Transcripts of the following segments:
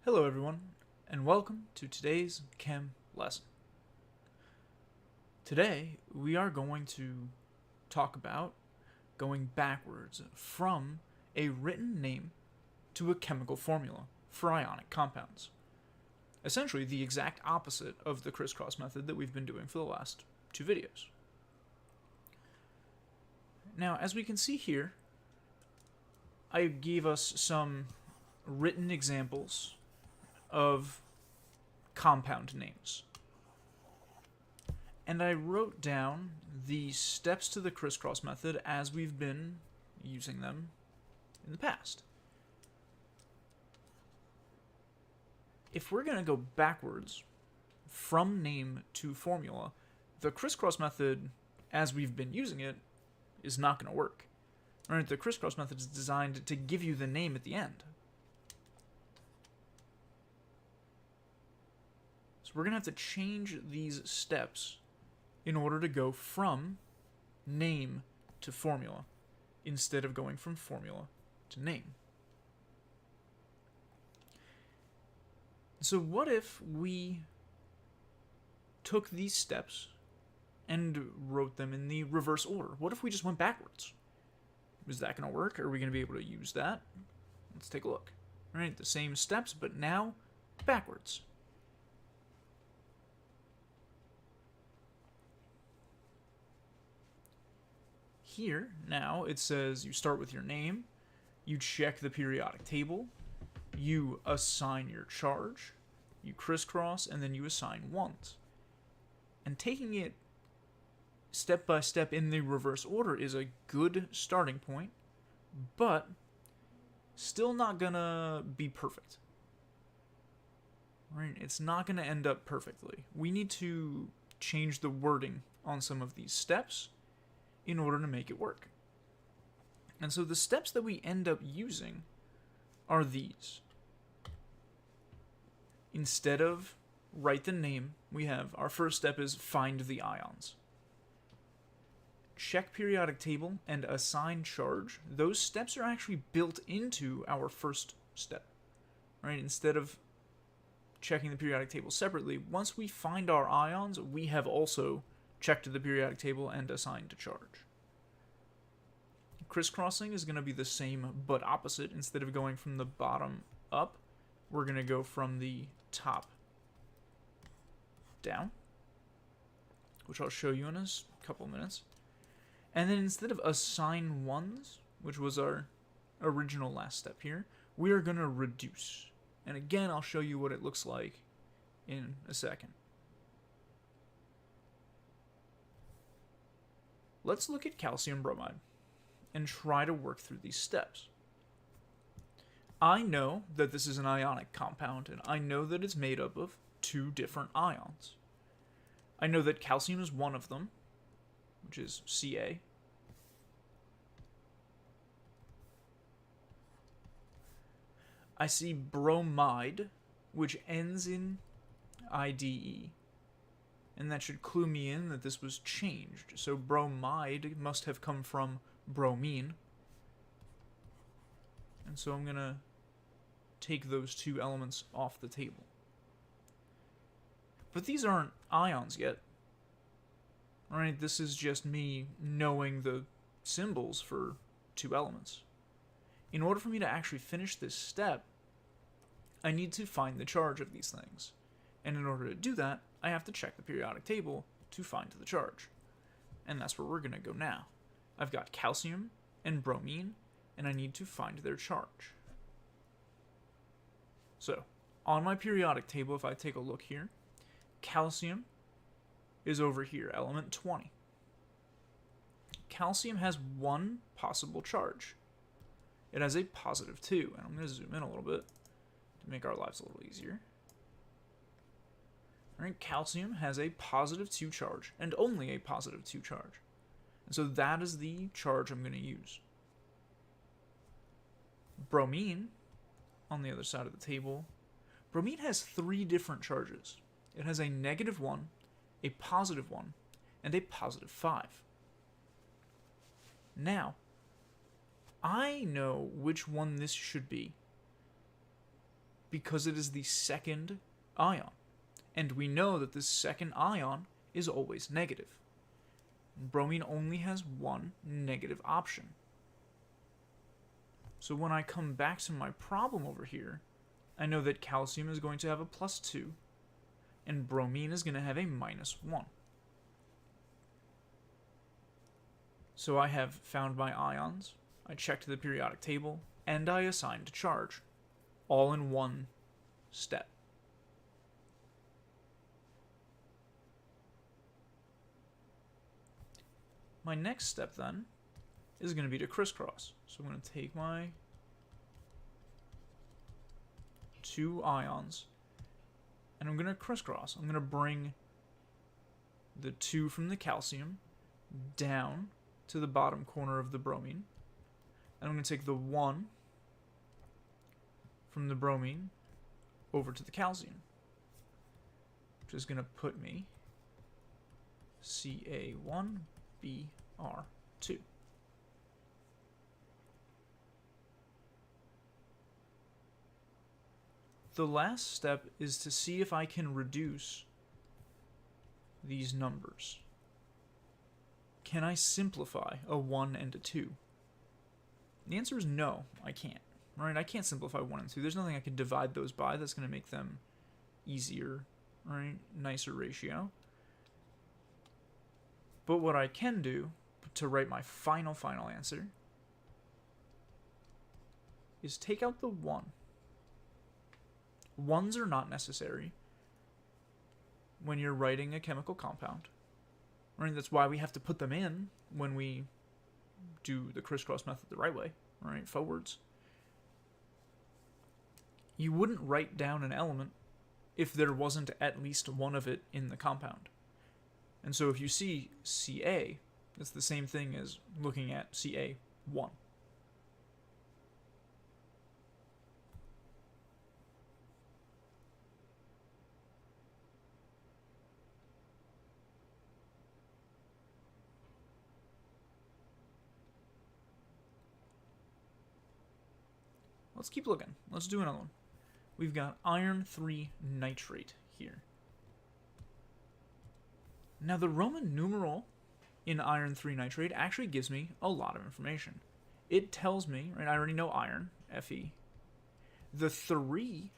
Hello everyone, and welcome to today's chem lesson. Today, we are going to talk about going backwards from a written name to a chemical formula for ionic compounds. Essentially, the exact opposite of the crisscross method that we've been doing for the last two videos. Now, as we can see here, I gave us some written examples of compound names. And I wrote down the steps to the crisscross method as we've been using them in the past. If we're going to go backwards from name to formula, the crisscross method, as we've been using it, is not going to work. Right? The crisscross method is designed to give you the name at the end. So we're going to have to change these steps in order to go from name to formula, instead of going from formula to name. So what if we took these steps and wrote them in the reverse order? What if we just went backwards? Is that going to work? Are we going to be able to use that? Let's take a look. All right, the same steps, but now backwards. Here, now, it says you start with your name, you check the periodic table, you assign your charge, you crisscross, and then you assign ones. And taking it step by step in the reverse order is a good starting point, but still not gonna be perfect. Right? It's not gonna end up perfectly. We need to change the wording on some of these steps in order to make it work. And so the steps that we end up using are these. Instead of write the name, we have our first step is find the ions. Check periodic table and assign charge. Those steps are actually built into our first step. Right? Instead of checking the periodic table separately, once we find our ions, we have also checked the periodic table and assigned a charge. Crisscrossing is going to be the same but opposite. Instead of going from the bottom up, we're going to go from the top down, which I'll show you in a couple minutes. And then instead of assign ones, which was our original last step here, we are going to reduce. And again, I'll show you what it looks like in a second. Let's look at calcium bromide and try to work through these steps. I know that this is an ionic compound, and I know that it's made up of two different ions. I know that calcium is one of them, which is Ca. I see bromide, which ends in IDE. And that should clue me in that this was changed. So bromide must have come from bromine. And so I'm going to take those two elements off the table. But these aren't ions yet. Alright, this is just me knowing the symbols for two elements. In order for me to actually finish this step, I need to find the charge of these things. And in order to do that, I have to check the periodic table to find the charge. And that's where we're going to go now. I've got calcium and bromine, and I need to find their charge. So, on my periodic table, if I take a look here, calcium is over here, element 20. Calcium has one possible charge. It has a positive 2, and I'm going to zoom in a little bit to make our lives a little easier. Right, calcium has a positive 2 charge, and only a positive 2 charge. And so that is the charge I'm going to use. Bromine, on the other side of the table, bromine has 3 different charges. It has a negative 1, a positive 1, and a positive 5. Now, I know which one this should be, because it is the second ion. And we know that this second ion is always negative. Bromine only has one negative option. So when I come back to my problem over here, I know that calcium is going to have a +2, and bromine is going to have a -1. So I have found my ions, I checked the periodic table, and I assigned charge, all in one step. My next step then is going to be to crisscross. So I'm going to take my 2 ions and I'm going to crisscross. I'm going to bring the 2 from the calcium down to the bottom corner of the bromine. And I'm going to take the 1 from the bromine over to the calcium, which is going to put me Ca1Br2. The last step is to see if I can reduce these numbers. Can I simplify a 1 and a 2? The answer is no, I can't. Right? I can't simplify 1 and 2. There's nothing I can divide those by that's going to make them easier, right? Nicer ratio. But what I can do to write my final answer is take out the 1. 1s are not necessary when you're writing a chemical compound. Right? That's why we have to put them in when we do the crisscross method the right way, right? Forwards. You wouldn't write down an element if there wasn't at least one of it in the compound. And so if you see Ca, it's the same thing as looking at Ca1. Let's keep looking. Let's do another one. We've got iron 3 nitrate here. Now the Roman numeral in iron 3 nitrate actually gives me a lot of information. It tells me, right, I already know iron, Fe. The 3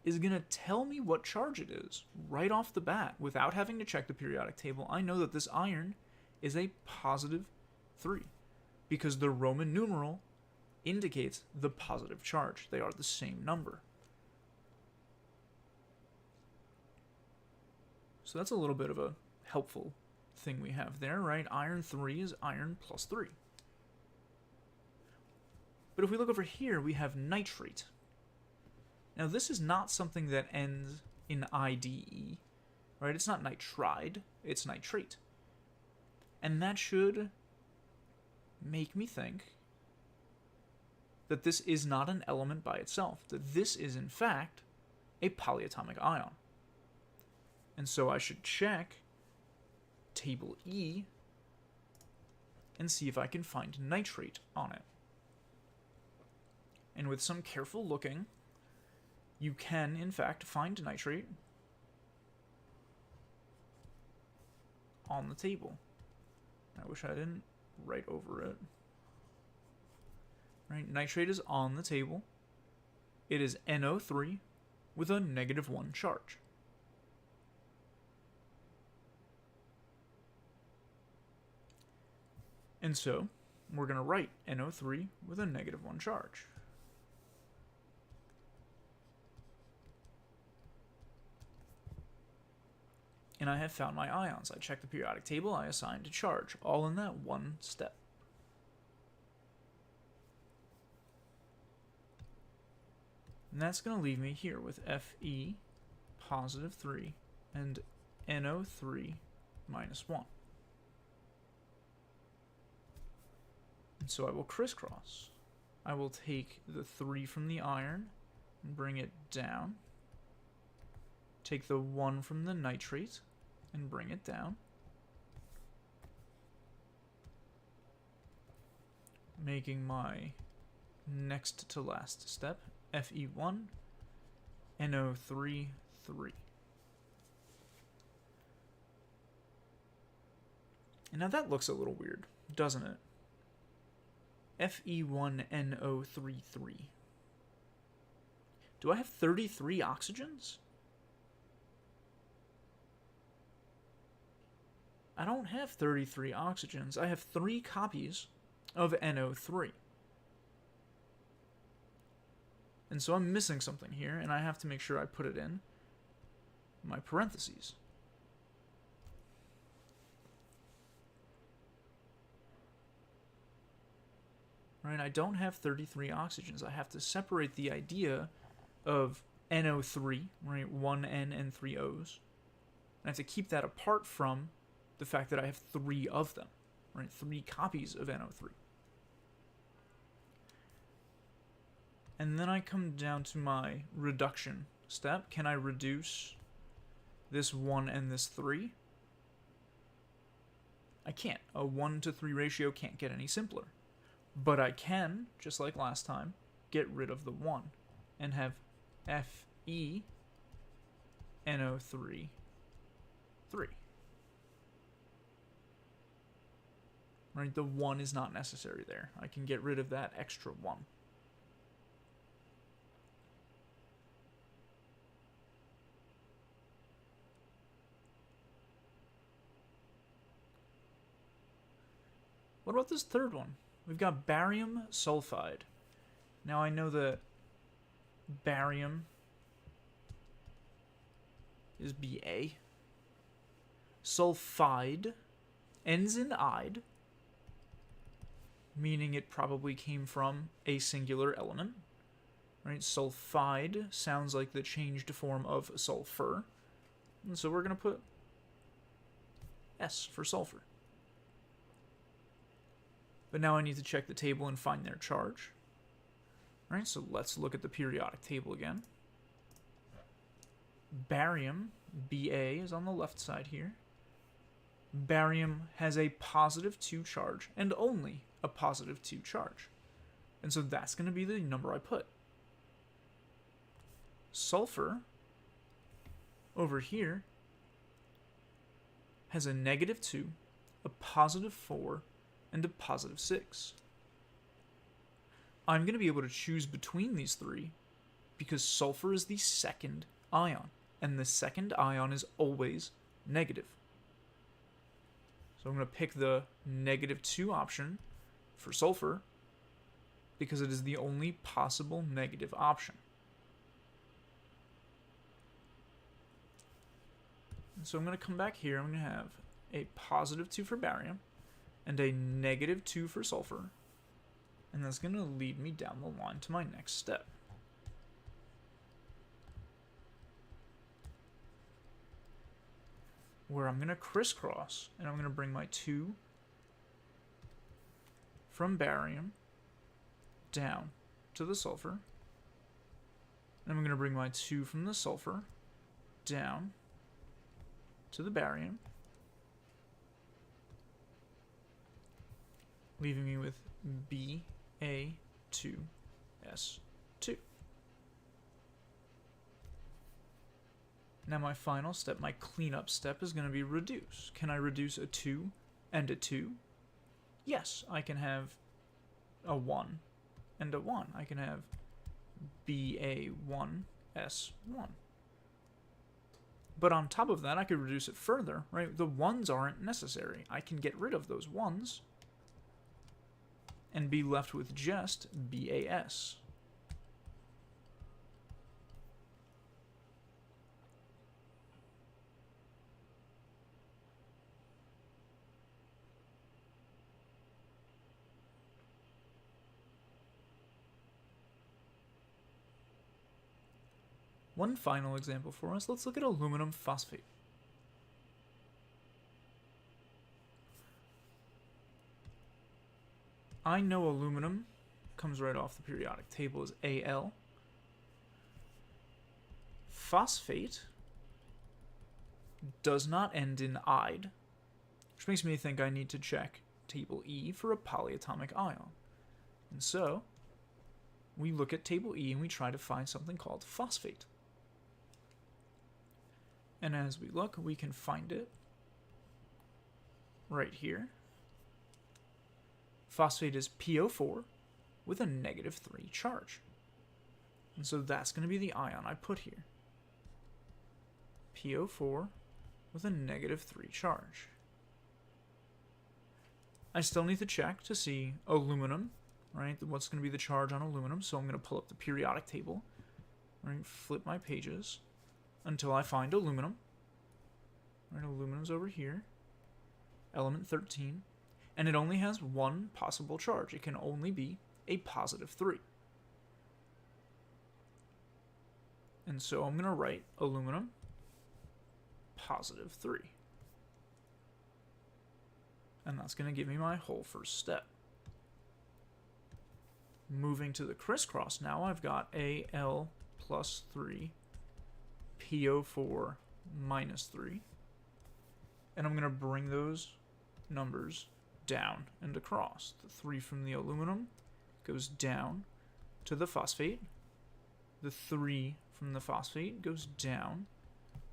is going to tell me what charge it is right off the bat without having to check the periodic table. I know that this iron is a +3 because the Roman numeral indicates the positive charge. They are the same number. So that's a little bit of a helpful thing we have there, right? Iron 3 is iron +3. But if we look over here, we have nitrate. Now this is not something that ends in IDE, right? It's not nitride, it's nitrate. And that should make me think that this is not an element by itself, that this is in fact a polyatomic ion. And so I should check table E and see if I can find nitrate on it. And with some careful looking, you can in fact find nitrate on the table. I wish I didn't write over it. Right, nitrate is on the table. It is NO3 with a -1 charge. And so, we're going to write NO3 with a -1 charge. And I have found my ions. I checked the periodic table, I assigned a charge, all in that one step. And that's going to leave me here with Fe +3 and NO3 -1. And so I will crisscross. I will take the 3 from the iron and bring it down. Take the 1 from the nitrate and bring it down. Making my next to last step, Fe1 NO3, 3. And now that looks a little weird, doesn't it? Fe1NO33. Do I have 33 oxygens? I don't have 33 oxygens. I have 3 copies of NO3. And so I'm missing something here, and I have to make sure I put it in my parentheses. Right, I don't have 33 oxygens. I have to separate the idea of NO3, right, 1 N and 3 O's. I have to keep that apart from the fact that I have 3 of them, right, 3 copies of NO3. And then I come down to my reduction step. Can I reduce this 1 and this 3? I can't. A 1 to 3 ratio can't get any simpler. But I can, just like last time, get rid of the 1 and have Fe NO3 3. Right, the 1 is not necessary there. I can get rid of that extra 1. What about this third one? We've got barium sulfide. Now I know that barium is Ba. Sulfide ends in "ide", meaning it probably came from a singular element. Right? Sulfide sounds like the changed form of sulfur. And so we're going to put S for sulfur. But now I need to check the table and find their charge. All right, so let's look at the periodic table again. Barium, Ba, is on the left side here. Barium has a positive 2 charge, and only a positive 2 charge. And so that's going to be the number I put. Sulfur, over here, has a negative 2, a positive 4, and a positive 6. I'm going to be able to choose between these 3 because sulfur is the second ion, and the second ion is always negative. So I'm going to pick the negative 2 option for sulfur because it is the only possible negative option. And so I'm going to come back here. I'm going to have a positive 2 for barium and a negative 2 for sulfur. And that's going to lead me down the line to my next step. Where I'm going to crisscross, and I'm going to bring my 2 from barium down to the sulfur. And I'm going to bring my 2 from the sulfur down to the barium, leaving me with Ba2S2. Now my final step, my cleanup step, is going to be reduce. Can I reduce a 2 and a 2? Yes, I can have a 1 and a 1. I can have Ba1S1. But on top of that, I could reduce it further, right? The 1s aren't necessary. I can get rid of those 1s and be left with just Bas. One final example for us. Let's look at aluminum phosphate. I know aluminum comes right off the periodic table as Al. Phosphate does not end in "ide", which makes me think I need to check table E for a polyatomic ion. And so we look at table E and we try to find something called phosphate. And as we look, we can find it right here. Phosphate is PO4 with a -3 charge. And so that's going to be the ion I put here. PO4 with a -3 charge. I still need to check to see aluminum, right? What's going to be the charge on aluminum? So I'm going to pull up the periodic table, right? Flip my pages until I find aluminum. Right, aluminum's over here. Element 13. And it only has one possible charge. It can only be a +3. And so I'm going to write aluminum +3. And that's going to give me my whole first step. Moving to the crisscross now, I've got Al +3, PO4 -3. And I'm going to bring those numbers down and across. The 3 from the aluminum goes down to the phosphate. The 3 from the phosphate goes down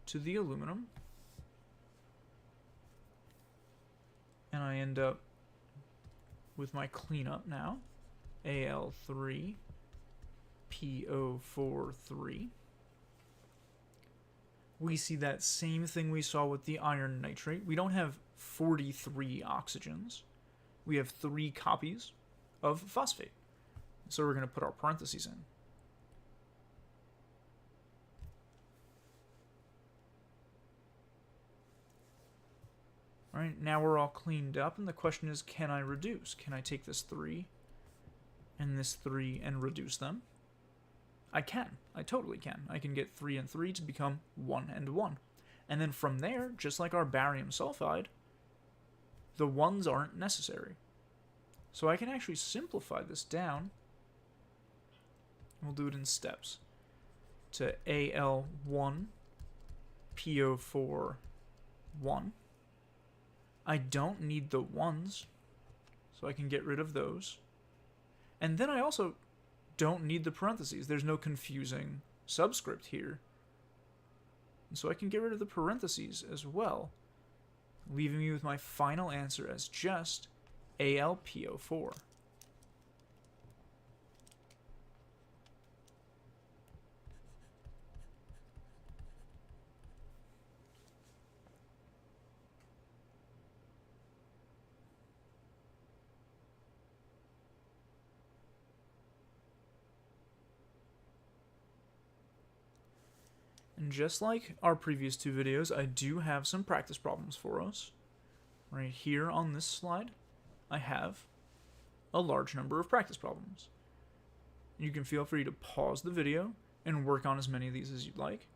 to the aluminum. And I end up with my cleanup now. Al3, PO43. We see that same thing we saw with the iron nitrate. We don't have 43 oxygens. We have 3 copies of phosphate. So we're going to put our parentheses in. All right, now we're all cleaned up, and the question is, can I reduce? Can I take this 3 and this 3 and reduce them? I can. I totally can. I can get 3 and 3 to become 1 and 1. And then from there, just like our barium sulfide, the 1s aren't necessary. So I can actually simplify this down. We'll do it in steps. To Al1, PO4, 1. I don't need the 1s, so I can get rid of those. And then I also don't need the parentheses. There's no confusing subscript here. And so I can get rid of the parentheses as well, leaving me with my final answer as just AlPO4. And just like our previous 2 videos, I do have some practice problems for us. Right here on this slide, I have a large number of practice problems. You can feel free to pause the video and work on as many of these as you'd like.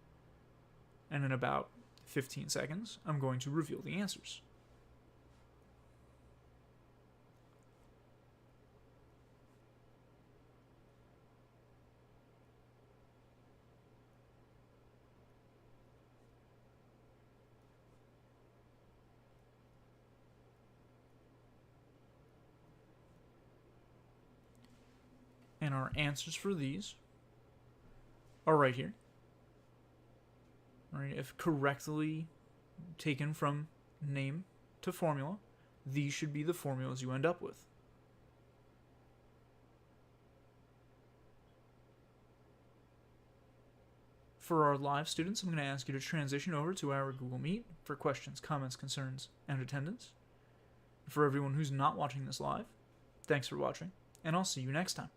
And in about 15 seconds, I'm going to reveal the answers. And our answers for these are right here. Right, if correctly taken from name to formula, these should be the formulas you end up with. For our live students, I'm going to ask you to transition over to our Google Meet for questions, comments, concerns, and attendance. For everyone who's not watching this live, thanks for watching, and I'll see you next time.